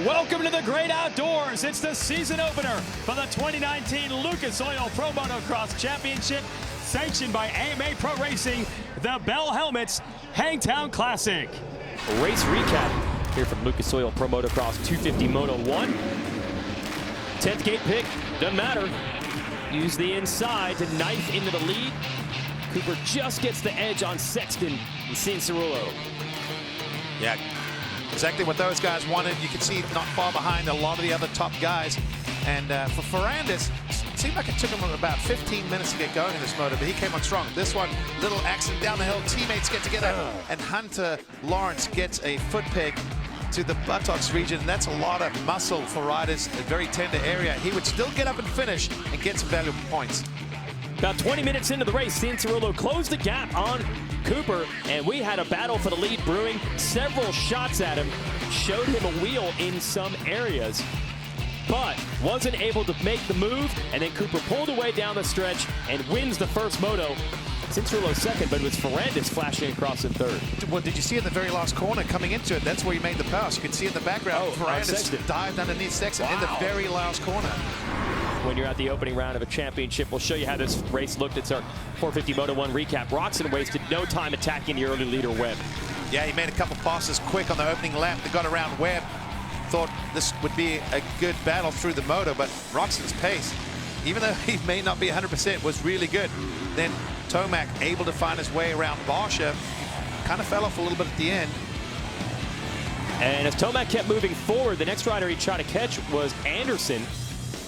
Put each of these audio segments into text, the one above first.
Welcome to the great outdoors. It's the season opener for the 2019 Lucas Oil Pro Motocross Championship, sanctioned by AMA Pro Racing, the Bell Helmets Hangtown Classic. Race recap here from Lucas Oil Pro Motocross 250 Moto 1. 10th gate pick, doesn't matter. Use the inside to knife into the lead. Cooper just gets the edge on Sexton and Cianciarulo. Yeah, exactly what those guys wanted. You can see not far behind a lot of the other top guys. And for Ferrandis, it seemed like it took him about 15 minutes to get going in this motor, but he came on strong. This one, little accident down the hill, teammates get together, and Hunter Lawrence gets a foot peg to the buttocks region, and that's a lot of muscle for riders, a very tender area. He would still get up and finish and get some valuable points. About 20 minutes into the race, Cianciarulo closed the gap on Cooper, and we had a battle for the lead brewing. Several shots at him, showed him a wheel in some areas, but wasn't able to make the move, and then Cooper pulled away down the stretch and wins the first moto. Cianciarulo second, but it was Ferrandis flashing across in third. Well, did you see in the very last corner coming into it? That's where he made the pass. You can see in the background, Ferrandis dived underneath Sexton in the very last corner. When you're at the opening round of a championship, we'll show you how this race looked. It's our 450 Moto 1 recap. Roczen wasted no time attacking the early leader, Webb. Yeah, he made a couple passes quick on the opening lap that got around Webb. Thought this would be a good battle through the moto, but Roczen's pace, even though he may not be 100%, was really good. Then Tomac able to find his way around Barsha. Kind of fell off a little bit at the end. And as Tomac kept moving forward, the next rider he tried to catch was Anderson.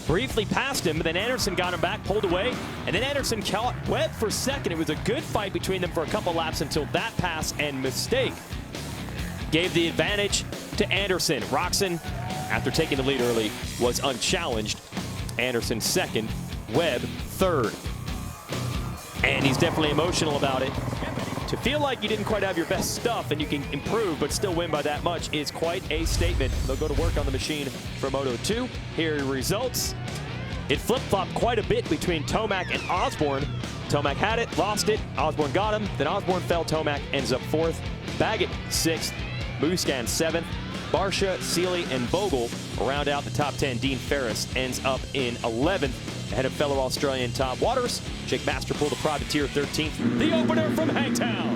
Briefly passed him, but then Anderson got him back, pulled away, and then Anderson caught Webb for second. It was a good fight between them for a couple laps until that pass and mistake gave the advantage to Anderson. Roczen, after taking the lead early, was unchallenged. Anderson second, Webb third. And he's definitely emotional about it. To feel like you didn't quite have your best stuff and you can improve but still win by that much is quite a statement. They'll go to work on the machine for Moto 2. Here are the results. It flip-flopped quite a bit between Tomac and Osborne. Tomac had it, lost it, Osborne got him, then Osborne fell, Tomac ends up fourth, Baggett sixth, Musquin seventh, Barsha, Seeley, and Bogle round out the top 10. Dean Ferris ends up in 11th, ahead of fellow Australian Tom Waters. Jake Masterpool, the Privateer, 13th. The opener from Hangtown.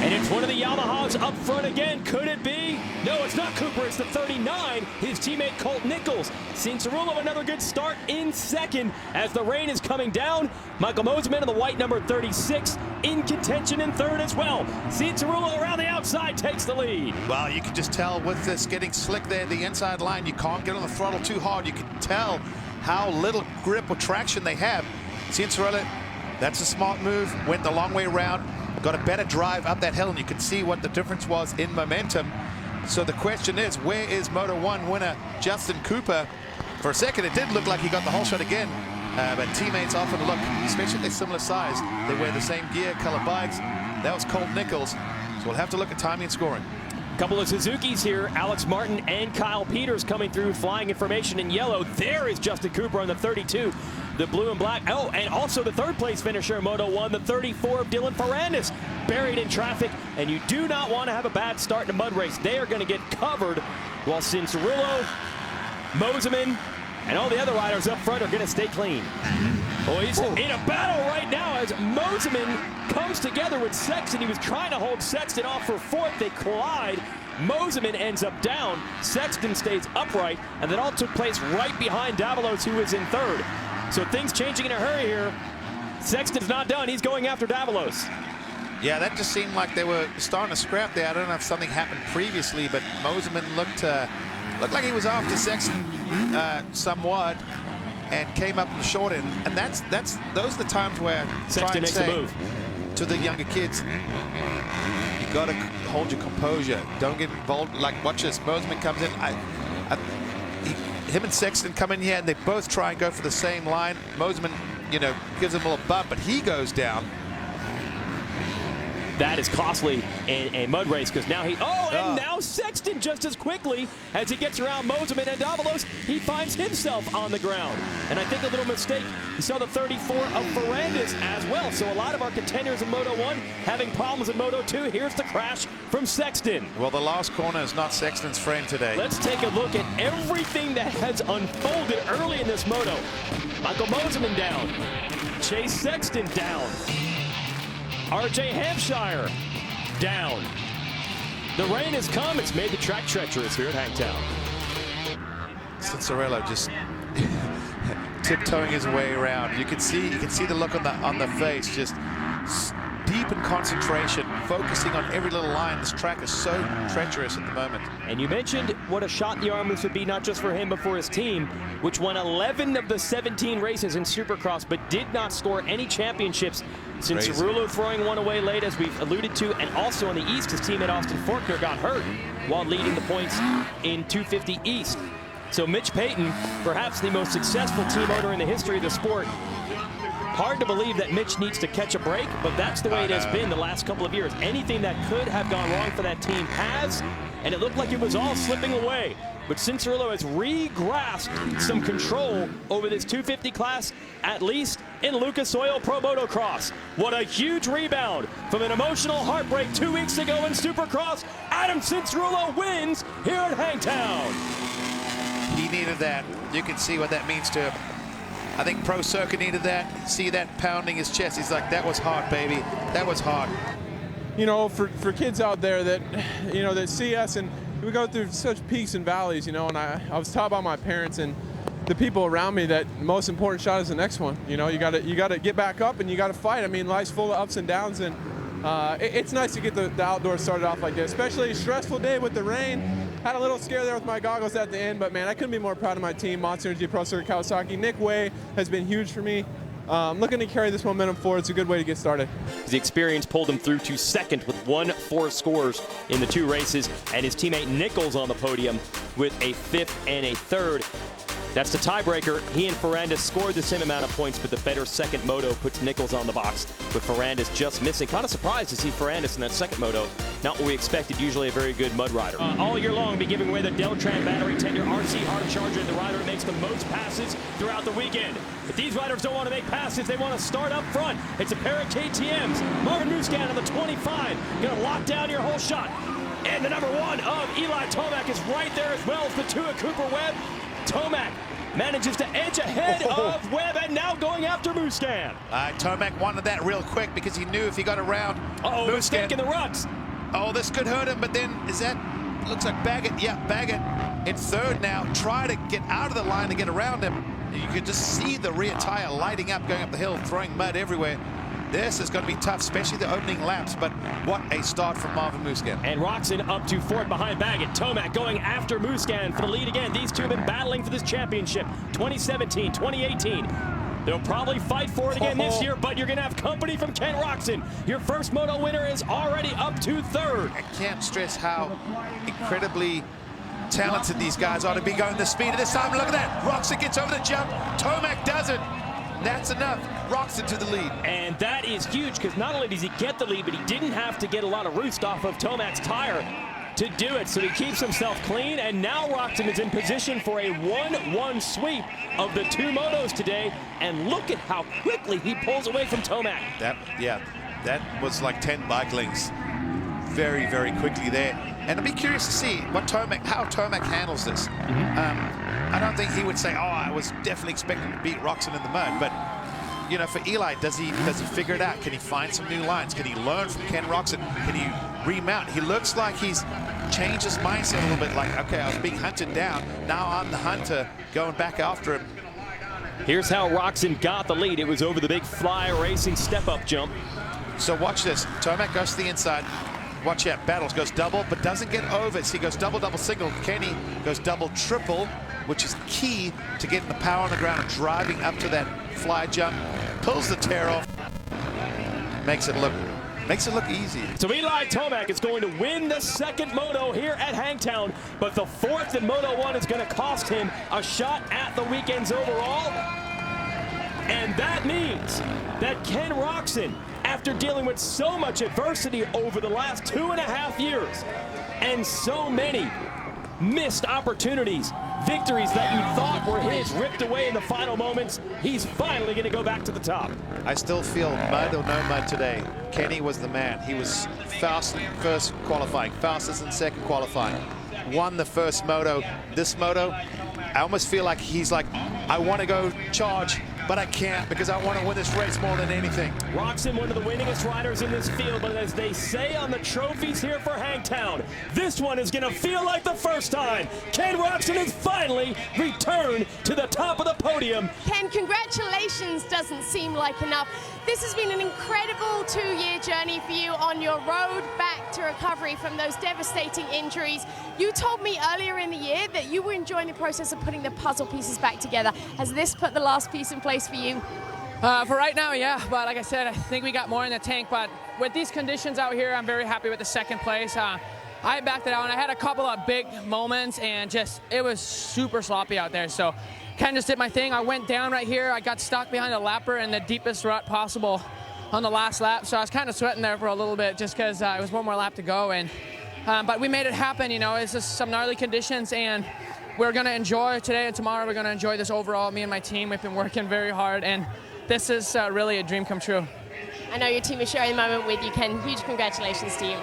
And it's one of the Yamahas up front again. Could it be? No, it's not Cooper. It's the 39, his teammate Colt Nichols. Cianciarulo, another good start in second as the rain is coming down. Michael Mosiman in the white number 36 in contention in third as well. Cianciarulo around the outside takes the lead. Well, you can just tell with this getting slick there, the inside line, you can't get on the throttle too hard. You can tell how little grip or traction they have. Cianciarulo, that's a smart move, went the long way around. Got a better drive up that hill, and you can see what the difference was in momentum. So the question is, where is Moto 1 winner Justin Cooper? For a second, it did look like he got the whole shot again, but teammates often look, especially if they're similar size, they wear the same gear, color bikes. That was Colt Nichols, so we'll have to look at timing and scoring. Couple of Suzukis here, Alex Martin and Kyle Peters coming through, flying information in yellow. There is Justin Cooper on the 32, the blue and black. Oh, and also the third place finisher in Moto 1, the 34 of Dylan Ferrandis, buried in traffic. And you do not want to have a bad start in a mud race. They are going to get covered, while Cianciarulo, Mosiman, and all the other riders up front are going to stay clean. Boys, in a battle right now as Mosiman comes together with Sexton. He was trying to hold Sexton off for fourth. They collide. Mosiman ends up down. Sexton stays upright, and that all took place right behind Davalos, who is in third. So things changing in a hurry here. Sexton's not done. He's going after Davalos. Yeah, that just seemed like they were starting to scrap there. I don't know if something happened previously, but Mosiman looked like he was after Sexton somewhat, and came up in the short end. And those are the times where Sexton makes a move to the younger kids. You got to hold your composure. Don't get involved. Like, watch this. Mosiman comes in. Him and Sexton come in here, and they both try and go for the same line. Mosiman, you know, gives him a little bump, but he goes down. That is costly in a mud race, because now now Sexton just as quickly as he gets around Mosiman and Davalos, he finds himself on the ground. And I think a little mistake. He saw the 34 of Ferrandis as well. well. So a lot of our contenders in Moto 1 having problems in Moto 2. Here's the crash from Sexton. Well, the last corner is not Sexton's friend today. Let's take a look at everything that has unfolded early in this moto. Michael Mosiman down. Chase Sexton down. RJ Hampshire down. The rain has come. It's made the track treacherous here at Hangtown. Cincerello just tiptoeing his way around. You can see the look on the face, just deep in concentration, focusing on every little line. This track is so treacherous at the moment. And you mentioned what a shot in the arm this would be, not just for him, but for his team, which won 11 of the 17 races in Supercross, but did not score any championships since Cerullo throwing one away late, as we've alluded to. And also on the East, his teammate Austin Forkner got hurt while leading the points in 250 East. So Mitch Payton, perhaps the most successful team owner in the history of the sport. Hard to believe that Mitch needs to catch a break, but that's the way it has been the last couple of years. Anything that could have gone wrong for that team has, and it looked like it was all slipping away. But Cincerello has re-grasped some control over this 250 class, at least in Lucas Oil Pro Motocross. What a huge rebound from an emotional heartbreak 2 weeks ago in Supercross. Adam Cincerello wins here at Hangtown. He needed that. You can see what that means to him. I think Pro Circuit needed that. See that pounding his chest. He's like, that was hard, baby. That was hard. You know, for kids out there that, you know, that see us, and we go through such peaks and valleys, you know, and I was taught by my parents and the people around me that most important shot is the next one. You know, you gotta get back up and you gotta fight. I mean, life's full of ups and downs, and it's nice to get the outdoors started off like this, especially a stressful day with the rain. Had a little scare there with my goggles at the end, but man, I couldn't be more proud of my team. Monster Energy, Pro Circuit, Kawasaki. Nick Way has been huge for me. Looking to carry this momentum forward. It's a good way to get started. The experience pulled him through to second with 1-4 scores in the 2 races, and his teammate Nichols on the podium with a 5th and a 3rd. That's the tiebreaker. He and Ferrandis scored the same amount of points, but the better second moto puts Nichols on the box, with Ferrandis just missing. Kind of surprised to see Ferrandis in that second moto. Not what we expected, usually a very good mud rider. All year long, be giving away the Deltran battery 10-year RC hard charger, the rider makes the most passes throughout the weekend. If these riders don't want to make passes, they want to start up front. It's a pair of KTMs. Marvin Muscat on the 25, gonna lock down your whole shot. And the number 1 of Eli Tomac is right there, as well as the 2 of Cooper Webb. Tomac manages to edge ahead of Webb, and now going after Muscat. Tomac wanted that real quick because he knew if he got around mistake in the ruts. Oh, this could hurt him, but then looks like Baggett. Yeah, Baggett in 3rd now. Try to get out of the line to get around him. You could just see the rear tire lighting up, going up the hill, throwing mud everywhere. This is going to be tough, especially the opening laps, but what a start from Marvin Muscat. And Roxon up to 4th behind Baggett. Tomac going after Muscat for the lead again. These two have been battling for this championship, 2017, 2018. They'll probably fight for it again this year, but you're going to have company from Ken Roxon. Your first moto winner is already up to 3rd. I can't stress how incredibly talented these guys are to be going the speed of this time. Look at that. Roxon gets over the jump. Tomac doesn't. That's enough. Roxon to the lead. And that is huge, because not only does he get the lead, but he didn't have to get a lot of roost off of Tomac's tire to do it. So he keeps himself clean, and now Roxon is in position for a 1-1 sweep of the 2 motos today. And look at how quickly he pulls away from Tomac. That was like 10 bike lengths very, very quickly there. And I'd be curious to see how Tomac handles this. I don't think he would say, oh, I was definitely expecting to beat Roxon in the mud, but you know, for Eli, does he figure it out? Can he find some new lines? Can he learn from Ken Roxon? Can he remount? He looks like he's changed his mindset a little bit, like, okay, I was being hunted down, now I'm the hunter, going back after him. Here's how Roxon got the lead. It was over the big Fly Racing step-up jump. So watch this. Tomac goes to the inside. Watch out, battles, goes double, but doesn't get over. So he goes double, double, single. Kenny goes double, triple, which is key to getting the power on the ground and driving up to that fly jump. Pulls the tear off. Makes it look easy. So Eli Tomac is going to win the second moto here at Hangtown, but the 4th in Moto 1 is going to cost him a shot at the weekend's overall. And that means that Ken Roxon, after dealing with so much adversity over the last 2.5 years and so many missed opportunities, victories that you thought were his ripped away in the final moments. He's finally going to go back to the top. I still feel mud or no mud today. Kenny was the man. He was fast first qualifying, fastest in second qualifying. Won the first moto. This moto, I almost feel like he's like, I want to go charge, but I can't because I want to win this race more than anything. Roczen, one of the winningest riders in this field, but as they say on the trophies here for Hangtown, this one is going to feel like the first time. Ken Roczen has finally returned to the top of the podium. Ken, congratulations doesn't seem like enough. This has been an incredible 2-year journey for you on your road back to recovery from those devastating injuries. You told me earlier in the year that you were enjoying the process of putting the puzzle pieces back together. Has this put the last piece in place for you? For right now, yeah, but like I said, I think we got more in the tank, but with these conditions out here, I'm very happy with the second place. I backed it out, and I had a couple of big moments, and just, it was super sloppy out there, so kind of just did my thing. I went down right here. I got stuck behind a lapper in the deepest rut possible on the last lap, so I was kind of sweating there for a little bit just because it was one more lap to go, and but we made it happen. You know, it's just some gnarly conditions, and we're going to enjoy today and tomorrow. We're going to enjoy this overall. Me and my team, we've been working very hard, and this is really a dream come true. I know your team is sharing the moment with you, Ken. Huge congratulations to you.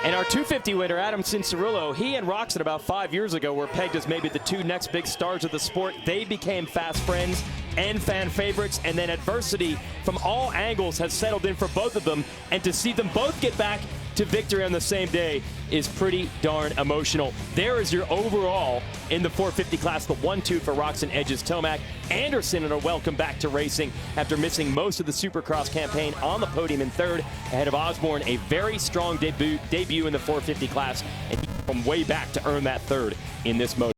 And our 250 winner, Adam Cincerillo, he and Roczen about 5 years ago were pegged as maybe the two next big stars of the sport. They became fast friends and fan favorites, and then adversity from all angles has settled in for both of them. And to see them both get back to victory on the same day is pretty darn emotional. There is your overall in the 450 class. The 1-2 for Roczen edges Tomac. Anderson and a welcome back to racing after missing most of the Supercross campaign on the podium in third ahead of Osborne. A very strong debut in the 450 class, and from way back to earn that third in this moto.